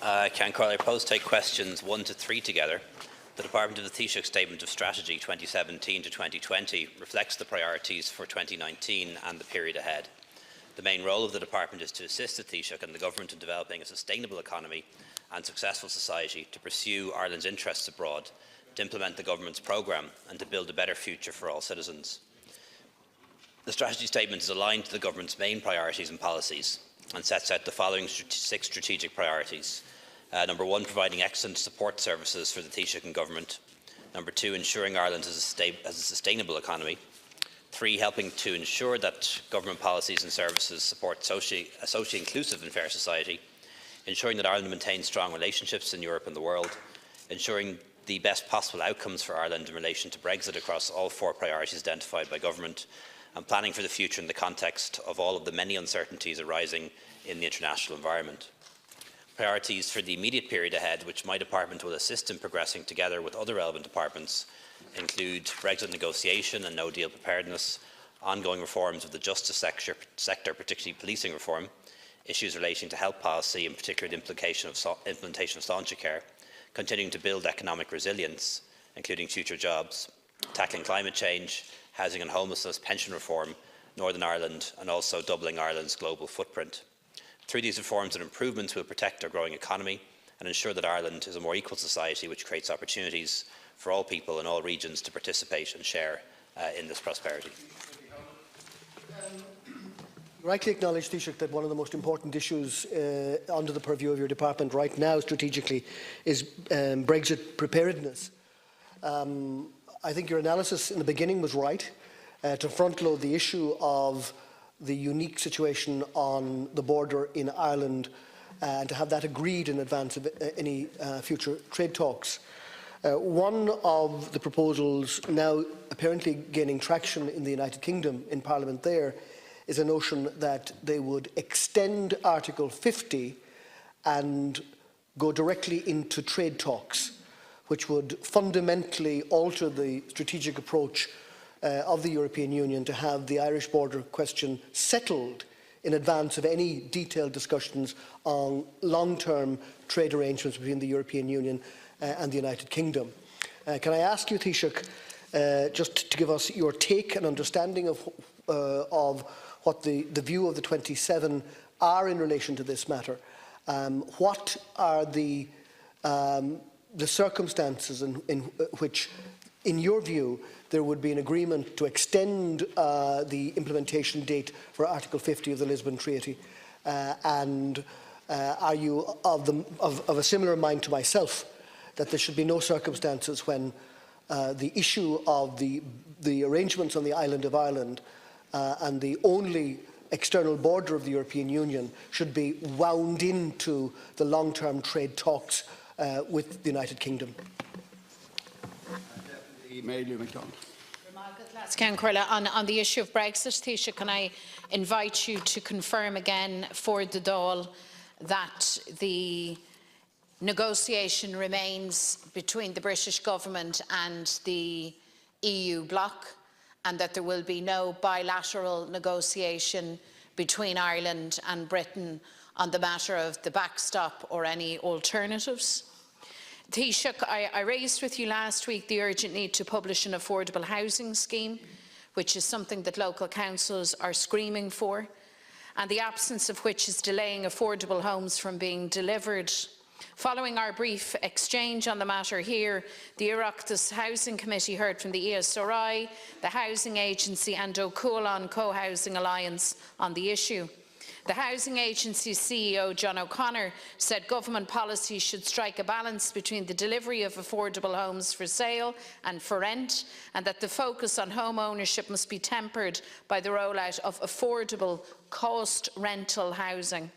Can I propose to take questions 1 to 3 together? The Department of the Taoiseach Statement of Strategy 2017 to 2020 reflects the priorities for 2019 and the period ahead. The main role of the Department is to assist the Taoiseach and the Government in developing a sustainable economy and successful society, to pursue Ireland's interests abroad, to implement the Government's programme and to build a better future for all citizens. The strategy statement is aligned to the Government's main priorities and policies and sets out the following 6 strategic priorities. Number 1, providing excellent support services for the Taoiseach and Government. Number 2, ensuring Ireland has a sustainable economy. 3, helping to ensure that government policies and services support a socially inclusive and fair society. Ensuring that Ireland maintains strong relationships in Europe and the world. Ensuring the best possible outcomes for Ireland in relation to Brexit across all 4 priorities identified by Government. And planning for the future in the context of all of the many uncertainties arising in the international environment. Priorities for the immediate period ahead, which my department will assist in progressing together with other relevant departments, include Brexit negotiation and no-deal preparedness, ongoing reforms of the justice sector, particularly policing reform, issues relating to health policy, in particular the implementation of Sláintecare, continuing to build economic resilience, including future jobs, tackling climate change, housing and homelessness, pension reform, Northern Ireland, and also doubling Ireland's global footprint. Through these reforms and improvements, we will protect our growing economy and ensure that Ireland is a more equal society which creates opportunities for all people in all regions to participate and share in this prosperity. Rightly acknowledge, Taoiseach, that one of the most important issues under the purview of your department right now strategically is Brexit preparedness. I think your analysis in the beginning was right, to front-load the issue of the unique situation on the border in Ireland and to have that agreed in advance of any future trade talks. One of the proposals now apparently gaining traction in the United Kingdom, in Parliament there, is a notion that they would extend Article 50 and go directly into trade talks, which would fundamentally alter the strategic approach of the European Union to have the Irish border question settled in advance of any detailed discussions on long-term trade arrangements between the European Union and the United Kingdom. Can I ask you, Taoiseach, just to give us your take and understanding of what the view of the 27 are in relation to this matter? What are the circumstances in which, in your view, there would be an agreement to extend the implementation date for Article 50 of the Lisbon Treaty? And are you of a similar mind to myself, that there should be no circumstances when the issue of the arrangements on the island of Ireland and the only external border of the European Union should be wound into the long-term trade talks with the United Kingdom? McDonald. On the issue of Brexit, Taoiseach, can I invite you to confirm again for the Dáil that the negotiation remains between the British Government and the EU bloc, and that there will be no bilateral negotiation between Ireland and Britain on the matter of the backstop or any alternatives? Taoiseach, I raised with you last week the urgent need to publish an affordable housing scheme, which is something that local councils are screaming for, and the absence of which is delaying affordable homes from being delivered. Following our brief exchange on the matter here, the Oireachtas Housing Committee heard from the ESRI, the Housing Agency and Ó Cualann Co-Housing Alliance on the issue. The Housing Agency's CEO, John O'Connor, said government policy should strike a balance between the delivery of affordable homes for sale and for rent, and that the focus on home ownership must be tempered by the rollout of affordable cost rental housing.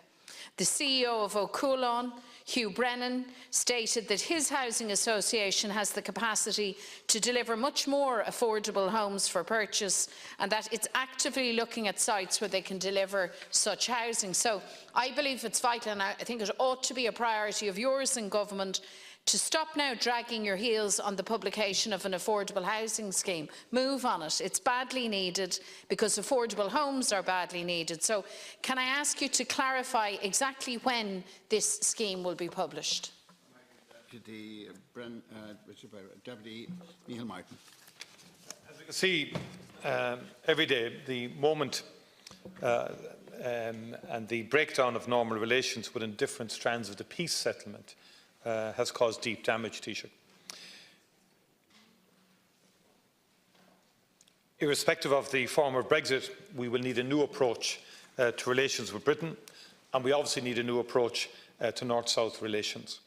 The CEO of Ó Cualann, Hugh Brennan, stated that his housing association has the capacity to deliver much more affordable homes for purchase, and that it's actively looking at sites where they can deliver such housing. So I believe it's vital, and I think it ought to be a priority of yours in government, to stop now dragging your heels on the publication of an affordable housing scheme. Move on it. It's badly needed because affordable homes are badly needed. So can I ask you to clarify exactly when this scheme will be published? Deputy Micheál Martin. As we can see every day, the moment and the breakdown of normal relations within different strands of the peace settlement has caused deep damage, Taoiseach. Irrespective of the form of Brexit, we will need a new approach to relations with Britain, and we obviously need a new approach to North-South relations.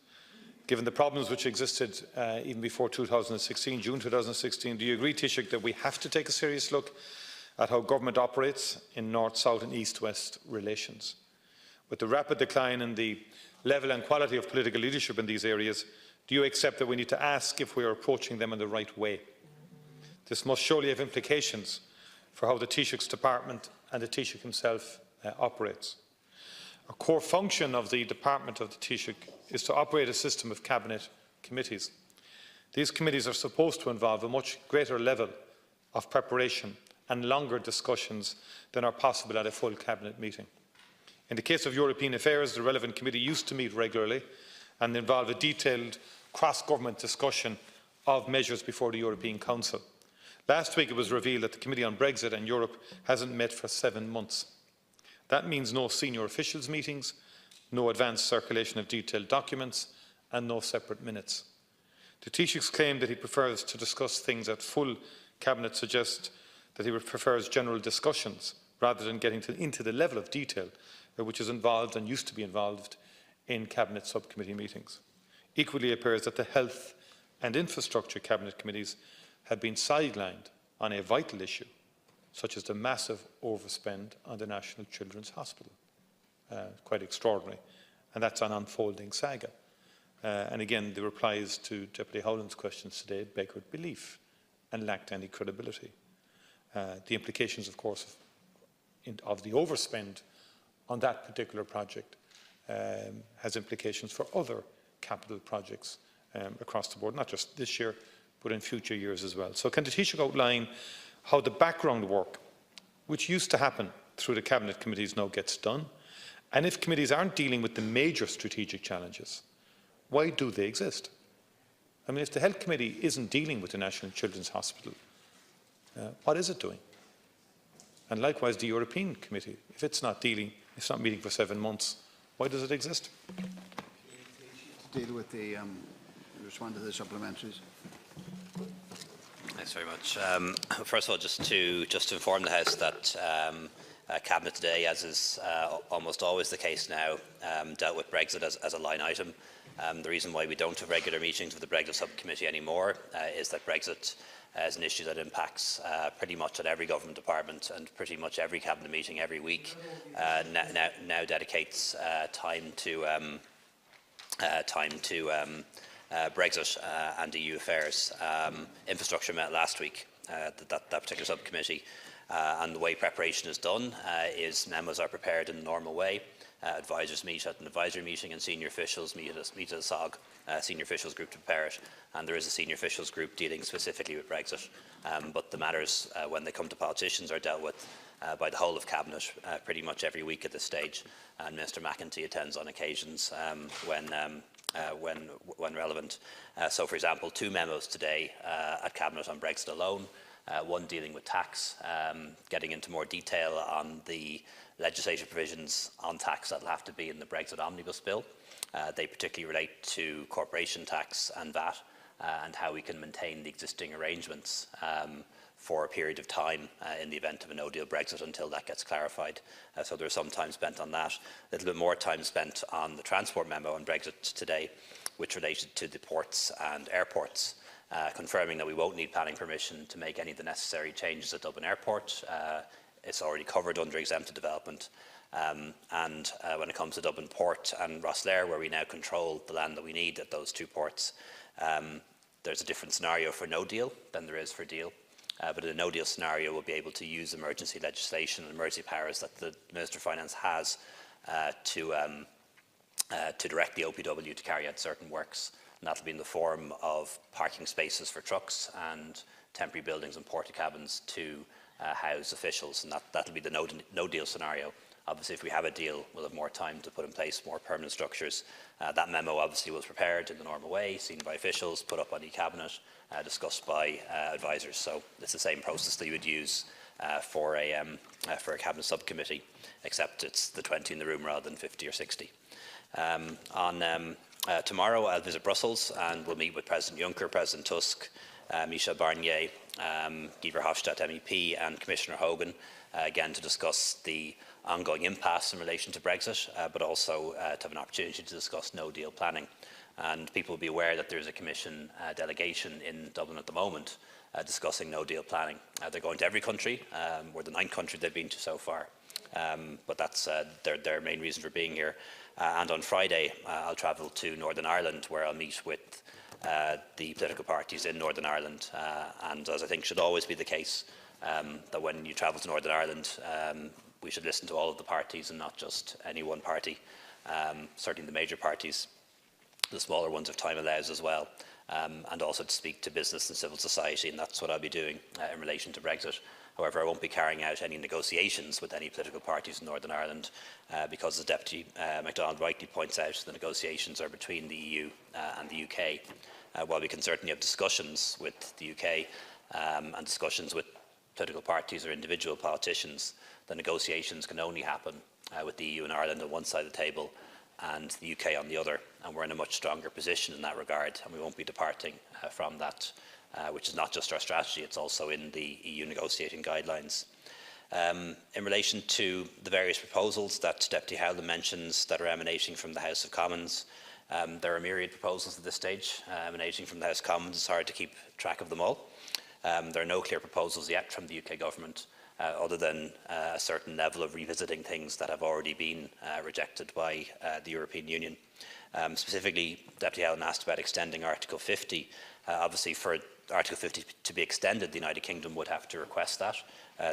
Given the problems which existed even before 2016, June 2016, do you agree, Taoiseach, that we have to take a serious look at how government operates in North-South and East-West relations? With the rapid decline in the level and quality of political leadership in these areas, do you accept that we need to ask if we are approaching them in the right way? This must surely have implications for how the Taoiseach's department and the Taoiseach himself operates. A core function of the department of the Taoiseach is to operate a system of cabinet committees. These committees are supposed to involve a much greater level of preparation and longer discussions than are possible at a full cabinet meeting. In the case of European affairs, the relevant committee used to meet regularly and involve a detailed cross-government discussion of measures before the European Council. Last week it was revealed that the Committee on Brexit and Europe hasn't met for 7 months. That means no senior officials meetings, no advanced circulation of detailed documents and no separate minutes. The Taoiseach's claim that he prefers to discuss things at full cabinet suggests that he prefers general discussions rather than getting into the level of detail which is involved and used to be involved in cabinet subcommittee meetings. Equally, it appears that the health and infrastructure cabinet committees have been sidelined on a vital issue, such as the massive overspend on the National Children's Hospital. Quite extraordinary. And that's an unfolding saga. And again, the replies to Deputy Howlin's questions today beggared belief and lacked any credibility. The implications, of course, of the overspend on that particular project has implications for other capital projects across the board, not just this year, but in future years as well. So can the Taoiseach outline how the background work, which used to happen through the Cabinet committees, now gets done? And if committees aren't dealing with the major strategic challenges, why do they exist? I mean, if the Health Committee isn't dealing with the National Children's Hospital, what is it doing? And likewise, the European Committee, if it's not meeting for 7 months, why does it exist? To deal with the respond to the supplementaries. Thanks very much. First of all, just to inform the House that Cabinet today, as is almost always the case now, dealt with Brexit as a line item. The reason why we don't have regular meetings of the Brexit subcommittee anymore is that Brexit is an issue that impacts pretty much at every government department, and pretty much every cabinet meeting every week now dedicates time to Brexit and EU affairs. Infrastructure met last week, that particular subcommittee, and the way preparation is done is memos are prepared in the normal way. Advisors meet at an advisory meeting and senior officials meet at a SOG, senior officials group to prepare it, and there is a senior officials group dealing specifically with Brexit. But the matters, when they come to politicians, are dealt with by the whole of Cabinet pretty much every week at this stage, and Minister McEntee attends on occasions when relevant. So, for example, 2 memos today at Cabinet on Brexit alone, one dealing with tax, getting into more detail on the legislative provisions on tax that will have to be in the Brexit Omnibus Bill. They particularly relate to corporation tax and VAT, and how we can maintain the existing arrangements for a period of time in the event of a no-deal Brexit until that gets clarified. So there's some time spent on that. A little bit more time spent on the transport memo on Brexit today, which related to the ports and airports, confirming that we won't need planning permission to make any of the necessary changes at Dublin Airport. It's already covered under exempted development. And when it comes to Dublin Port and Rosslare, where we now control the land that we need at those 2 ports, there's a different scenario for no deal than there is for deal. But in a no-deal scenario, we'll be able to use emergency legislation and emergency powers that the Minister of Finance has to direct the OPW to carry out certain works, and that will be in the form of parking spaces for trucks and temporary buildings and porta cabins to house officials, and that will be the no deal scenario. Obviously, if we have a deal, we'll have more time to put in place more permanent structures. That memo obviously was prepared in the normal way, seen by officials, put up on the Cabinet, discussed by advisors. So it's the same process that you would use for a Cabinet subcommittee, except it's the 20 in the room rather than 50 or 60. Tomorrow I'll visit Brussels and we'll meet with President Juncker, President Tusk, Michel Barnier, Guy Verhofstadt MEP and Commissioner Hogan, again to discuss the ongoing impasse in relation to Brexit, but also to have an opportunity to discuss no-deal planning. And people will be aware that there's a Commission delegation in Dublin at the moment discussing no-deal planning. They're going to every country. We're the 9th country they've been to so far. But that's their main reason for being here. And on Friday, I'll travel to Northern Ireland, where I'll meet with the political parties in Northern Ireland. And as I think should always be the case, that when you travel to Northern Ireland, we should listen to all of the parties and not just any one party. Certainly the major parties, the smaller ones if time allows as well, and also to speak to business and civil society, and that's what I'll be doing in relation to Brexit. However, I won't be carrying out any negotiations with any political parties in Northern Ireland because, as Deputy McDonald rightly points out, the negotiations are between the EU and the UK. While we can certainly have discussions with the UK and discussions with political parties or individual politicians, the negotiations can only happen with the EU and Ireland on one side of the table and the UK on the other, and we're in a much stronger position in that regard, and we won't be departing from that, which is not just our strategy, it's also in the EU negotiating guidelines. In relation to the various proposals that Deputy Howlin mentions that are emanating from the House of Commons, there are a myriad of proposals at this stage emanating from the House of Commons. It's hard to keep track of them all. There are no clear proposals yet from the UK government, other than a certain level of revisiting things that have already been rejected by the European Union. Specifically, Deputy Howlin asked about extending Article 50. Obviously, for Article 50 to be extended, the United Kingdom would have to request that.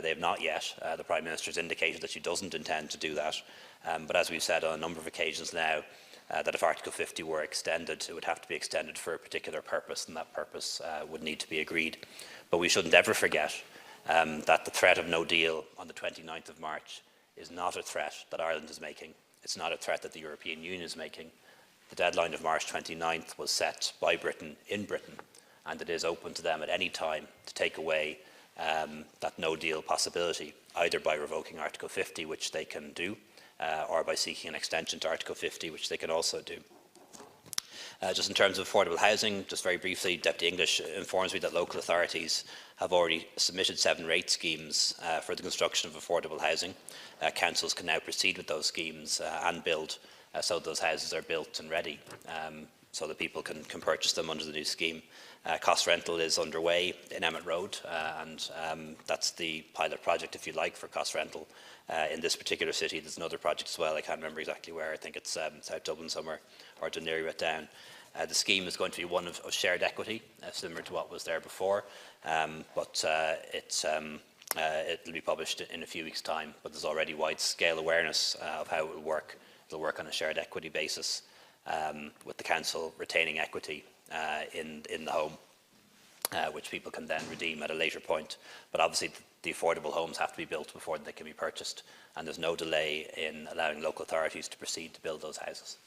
They have not yet. The Prime Minister has indicated that she doesn't intend to do that. But as we've said on a number of occasions now, that if Article 50 were extended, it would have to be extended for a particular purpose, and that purpose would need to be agreed. But we shouldn't ever forget that the threat of no deal on the 29th of March is not a threat that Ireland is making. It's not a threat that the European Union is making. The deadline of March 29th was set by Britain in Britain, and it is open to them at any time to take away that no deal possibility, either by revoking Article 50, which they can do, or by seeking an extension to Article 50, which they can also do. Just in terms of affordable housing, just very briefly, Deputy English informs me that local authorities have already submitted 7 rate schemes for the construction of affordable housing. Councils can now proceed with those schemes and build, so those houses are built and ready, so that people can purchase them under the new scheme. Cost rental is underway in Emmett Road, and that's the pilot project, if you like, for cost rental in this particular city. There's another project as well, I can't remember exactly where, I think it's South Dublin somewhere, or to near it down. The scheme is going to be one of shared equity, similar to what was there before, but it'll be published in a few weeks' time, but there's already wide-scale awareness of how it will work. It'll work on a shared equity basis, with the council retaining equity in the home, which people can then redeem at a later point. But obviously the affordable homes have to be built before they can be purchased, and there's no delay in allowing local authorities to proceed to build those houses.